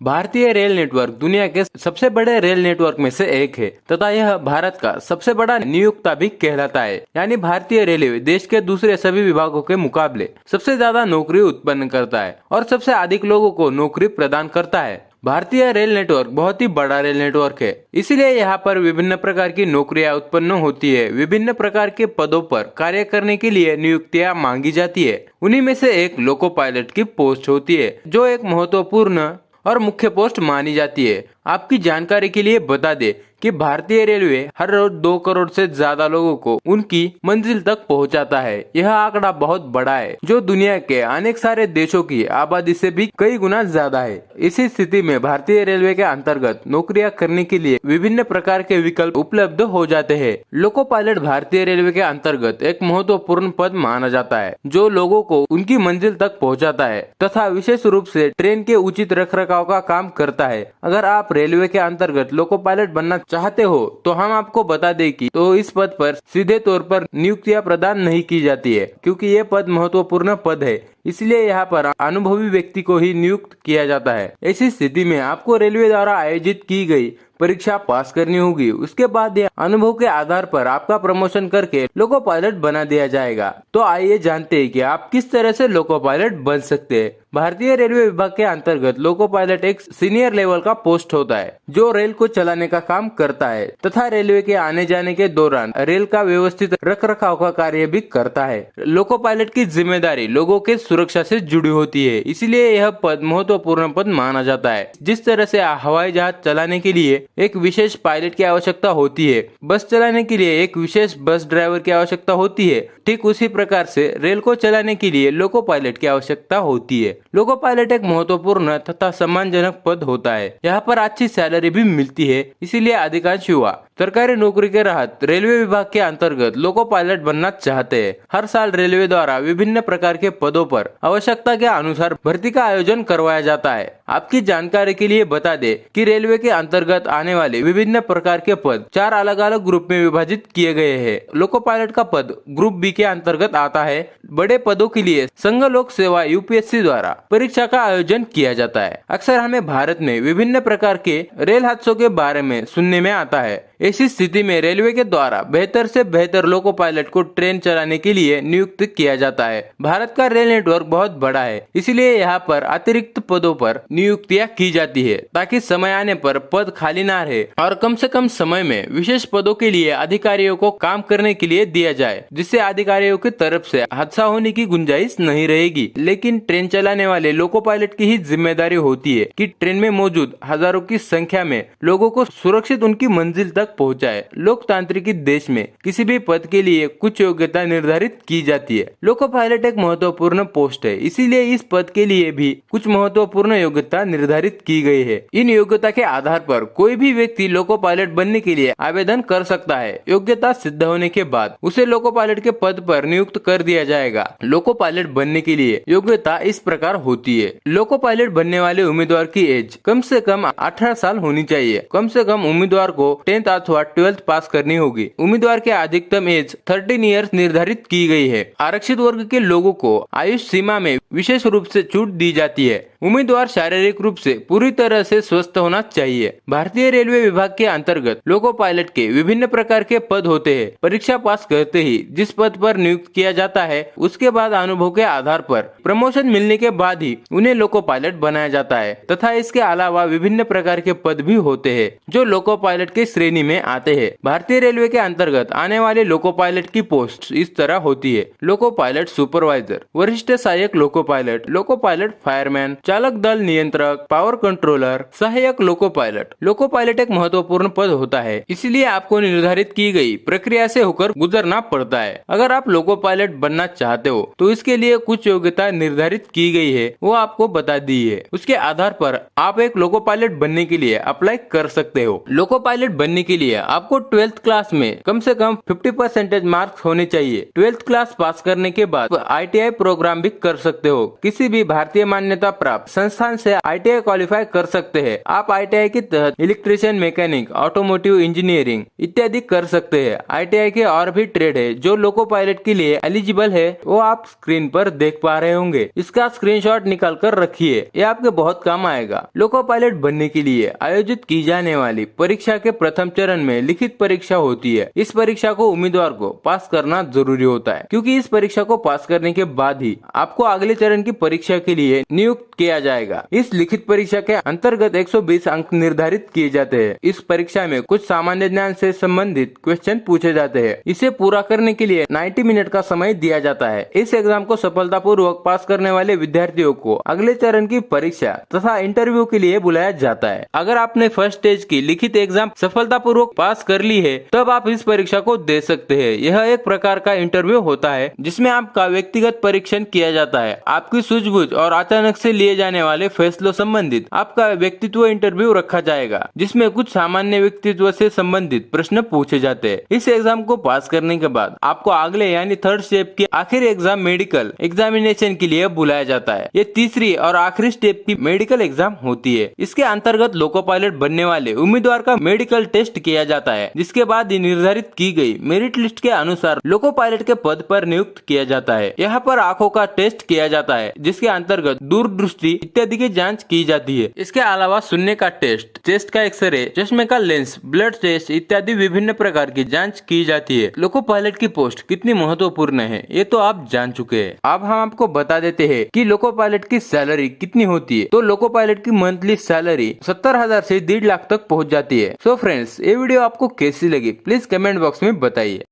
भारतीय rail network दुनिया के सबसे बड़े रेल नेटवर्क में से एक है तथा यह भारत का सबसे बड़ा नियोक्ता भी कहलाता है। यानी भारतीय रेलवे देश के दूसरे सभी विभागों के मुकाबले सबसे ज्यादा नौकरी उत्पन्न करता है और सबसे अधिक लोगों को नौकरी प्रदान करता है। भारतीय रेल नेटवर्क बहुत ही बड़ा रेल नेटवर्क है, इसलिए यहाँ पर विभिन्न प्रकार की नौकरियां उत्पन्न होती है। विभिन्न प्रकार के पदों पर कार्य करने के लिए नियुक्तियां मांगी जाती है। उन्हीं में से एक लोको पायलट की पोस्ट होती है, जो एक महत्वपूर्ण और मुख्य पोस्ट मानी जाती है। आपकी जानकारी के लिए बता दें कि भारतीय रेलवे हर रोज 2 करोड़ से ज्यादा लोगों को उनकी मंजिल तक पहुंचाता है। यह आंकड़ा बहुत बड़ा है, जो दुनिया के अनेक सारे देशों की आबादी से भी कई गुना ज्यादा है। इसी स्थिति में भारतीय रेलवे के अंतर्गत नौकरियां करने के लिए विभिन्न प्रकार के विकल्प उपलब्ध हो जाते हैं। लोको पायलट भारतीय रेलवे के अंतर्गत एक महत्वपूर्ण पद माना जाता है, जो लोगों को उनकी मंजिल तक पहुँचाता है तथा विशेष रूप से ट्रेन के उचित रखरखाव का काम करता है। अगर आप रेलवे के अंतर्गत लोको पायलट बनना चाहते हो तो हम आपको बता दें कि तो इस पद पर सीधे तौर पर नियुक्तियां प्रदान नहीं की जाती है, क्योंकि ये पद महत्वपूर्ण पद है। इसलिए यहाँ पर अनुभवी व्यक्ति को ही नियुक्त किया जाता है। ऐसी स्थिति में आपको रेलवे द्वारा आयोजित की गई परीक्षा पास करनी होगी। उसके बाद यह अनुभव के आधार पर आपका प्रमोशन करके लोको पायलट बना दिया जाएगा। तो आइए जानते हैं कि आप किस तरह से लोको पायलट बन सकते हैं। भारतीय रेलवे विभाग के अंतर्गत लोको पायलट एक सीनियर लेवल का पोस्ट होता है, जो रेल को चलाने का काम करता है तथा रेलवे के आने जाने के दौरान रेल का व्यवस्थित रखरखाव का कार्य भी करता है। लोको पायलट की जिम्मेदारी लोगों के सुरक्षा से जुड़ी होती है, इसलिए यह पद महत्वपूर्ण पद माना जाता है। जिस तरह से हवाई जहाज चलाने के लिए एक विशेष पायलट की आवश्यकता होती है, बस चलाने के लिए एक विशेष बस ड्राइवर की आवश्यकता होती है, ठीक उसी प्रकार से रेल को चलाने के लिए लोको पायलट की आवश्यकता होती है। लोको पायलट एक महत्वपूर्ण तथा सम्मानजनक पद होता है। यहाँ पर अच्छी सैलरी भी मिलती है, इसीलिए अधिकांश युवा सरकारी नौकरी के राहत रेलवे विभाग के अंतर्गत लोको पायलट बनना चाहते हैं। हर साल रेलवे द्वारा विभिन्न प्रकार के पदों पर आवश्यकता के अनुसार भर्ती का आयोजन करवाया जाता है। आपकी जानकारी के लिए बता दें कि रेलवे के अंतर्गत आने वाले विभिन्न प्रकार के पद 4 अलग अलग ग्रुप में विभाजित किए गए हैं। लोको पायलट का पद ग्रुप बी के अंतर्गत आता है। बड़े पदों के लिए संघ लोक सेवा यूपीएससी द्वारा परीक्षा का आयोजन किया जाता है। अक्सर हमें भारत में विभिन्न प्रकार के रेल हादसों के बारे में सुनने में आता है। ऐसी स्थिति में रेलवे के द्वारा बेहतर से बेहतर लोको पायलट को ट्रेन चलाने के लिए नियुक्त किया जाता है। भारत का रेल नेटवर्क बहुत बड़ा है, इसलिए यहाँ पर अतिरिक्त पदों पर नियुक्तियाँ की जाती है, ताकि समय आने पर पद खाली ना रहे और कम से कम समय में विशेष पदों के लिए अधिकारियों को काम करने के लिए दिया जाए, जिससे अधिकारियों की तरफ से हादसा होने की गुंजाइश नहीं रहेगी। लेकिन ट्रेन चलाने वाले लोको पायलट की ही जिम्मेदारी होती है कि ट्रेन में मौजूद हजारों की संख्या में लोगों को सुरक्षित उनकी मंजिल तक पहुंचाए। लोकतांत्रिक देश में किसी भी पद के लिए कुछ योग्यता निर्धारित की जाती है। लोको पायलट एक महत्वपूर्ण पोस्ट है, इसीलिए इस पद के लिए भी कुछ महत्वपूर्ण योग्यता निर्धारित की गई है। इन योग्यता के आधार पर कोई भी व्यक्ति लोको पायलट बनने के लिए आवेदन कर सकता है। योग्यता सिद्ध होने के बाद उसे लोको पायलट के पद पर नियुक्त कर दिया जाएगा। लोको पायलट बनने के लिए योग्यता इस प्रकार होती है। लोको पायलट बनने वाले उम्मीदवार की एज कम से कम 18 साल होनी चाहिए। कम से कम उम्मीदवार को 10th अथवा 12th पास करनी होगी। उम्मीदवार के अधिकतम एज 13 ईयर्स निर्धारित की गई है। आरक्षित वर्ग के लोगों को आयुष सीमा में विशेष रूप से छूट दी जाती है। उम्मीदवार शारीरिक रूप से पूरी तरह से स्वस्थ होना चाहिए। भारतीय रेलवे विभाग के अंतर्गत लोको पायलट के विभिन्न प्रकार के पद होते हैं। परीक्षा पास करते ही जिस पद पर नियुक्त किया जाता है, उसके बाद अनुभव के आधार पर प्रमोशन मिलने के बाद ही उन्हें लोको पायलट बनाया जाता है तथा इसके अलावा विभिन्न प्रकार के पद भी होते हैं जो लोको पायलट के श्रेणी में आते हैं। भारतीय रेलवे के अंतर्गत आने वाले लोको पायलट की पोस्ट इस तरह होती है: लोको पायलट सुपरवाइजर, वरिष्ठ सहायक लोको पायलट फायरमैन, चालक दल नियंत्रक, पावर कंट्रोलर, सहायक लोको पायलट। लोको पायलट एक महत्वपूर्ण पद होता है, इसलिए आपको निर्धारित की गई प्रक्रिया से होकर गुजरना पड़ता है। अगर आप लोको पायलट बनना चाहते हो तो इसके लिए कुछ योग्यता निर्धारित की गई है, वो आपको बता दी है। उसके आधार पर आप एक लोको पायलट बनने के लिए अप्लाई कर सकते हो। लोको पायलट बनने के लिए आपको 12th क्लास में कम से कम 50% मार्क्स होने चाहिए। 12th क्लास पास करने के बाद ITI प्रोग्राम भी कर सकते हो। किसी भी भारतीय मान्यता प्राप्त आप संस्थान से ITI क्वालिफाई कर सकते हैं। आप ITI के तहत इलेक्ट्रिशियन, मैकेनिक, ऑटोमोटिव इंजीनियरिंग इत्यादि कर सकते हैं। ITI के और भी ट्रेड है जो लोको पायलट के लिए एलिजिबल है, वो आप स्क्रीन पर देख पा रहे होंगे। इसका स्क्रीनशॉट निकाल कर रखिए, ये आपके बहुत काम आएगा। लोको पायलट बनने के लिए आयोजित की जाने वाली परीक्षा के प्रथम चरण में लिखित परीक्षा होती है। इस परीक्षा को उम्मीदवार को पास करना जरूरी होता है, क्योंकि इस परीक्षा को पास करने के बाद ही आपको अगले चरण की परीक्षा के लिए नियुक्त किया जाएगा। इस लिखित परीक्षा के अंतर्गत 120 अंक निर्धारित किए जाते हैं। इस परीक्षा में कुछ सामान्य ज्ञान से संबंधित क्वेश्चन पूछे जाते हैं। इसे पूरा करने के लिए 90 मिनट का समय दिया जाता है। इस एग्जाम को सफलतापूर्वक पास करने वाले विद्यार्थियों को अगले चरण की परीक्षा तथा इंटरव्यू के लिए बुलाया जाता है। अगर आपने फर्स्ट स्टेज की लिखित एग्जाम सफलतापूर्वक पास कर ली है, तब आप इस परीक्षा को दे सकते हैं। यह एक प्रकार का इंटरव्यू होता है जिसमें आपका व्यक्तिगत परीक्षण किया जाता है। आपकी सूझबूझ और अचानक से लिए जाने वाले फैसलों संबंधित आपका व्यक्तित्व इंटरव्यू रखा जाएगा, जिसमें कुछ सामान्य व्यक्तित्व से संबंधित प्रश्न पूछे जाते हैं। इस एग्जाम को पास करने के बाद आपको अगले यानी थर्ड स्टेप की आखिरी एग्जाम मेडिकल एग्जामिनेशन के लिए बुलाया जाता है। ये तीसरी और आखिरी स्टेप की मेडिकल एग्जाम होती है। इसके अंतर्गत लोको पायलट बनने वाले उम्मीदवार का मेडिकल टेस्ट किया जाता है, जिसके बाद निर्धारित की गई मेरिट लिस्ट के अनुसार लोको पायलट के पद पर नियुक्त किया जाता है। यहाँ पर आंखों का टेस्ट किया जाता है, जिसके अंतर्गत दूरदृष्टि इत्यादि की जांच की जाती है। इसके अलावा सुनने का टेस्ट, चेस्ट का एक्सरे, चश्मे का लेंस, ब्लड टेस्ट इत्यादि विभिन्न प्रकार की जांच की जाती है। लोको पायलट की पोस्ट कितनी महत्वपूर्ण है ये तो आप जान चुके हैं। अब हम आपको बता देते हैं कि लोको पायलट की सैलरी कितनी होती है। तो लोको पायलट की मंथली सैलरी 70,000 से 1.5 लाख तक पहुँच जाती है। सो फ्रेंड्स, ये वीडियो आपको कैसी लगी प्लीज कमेंट बॉक्स में बताइए।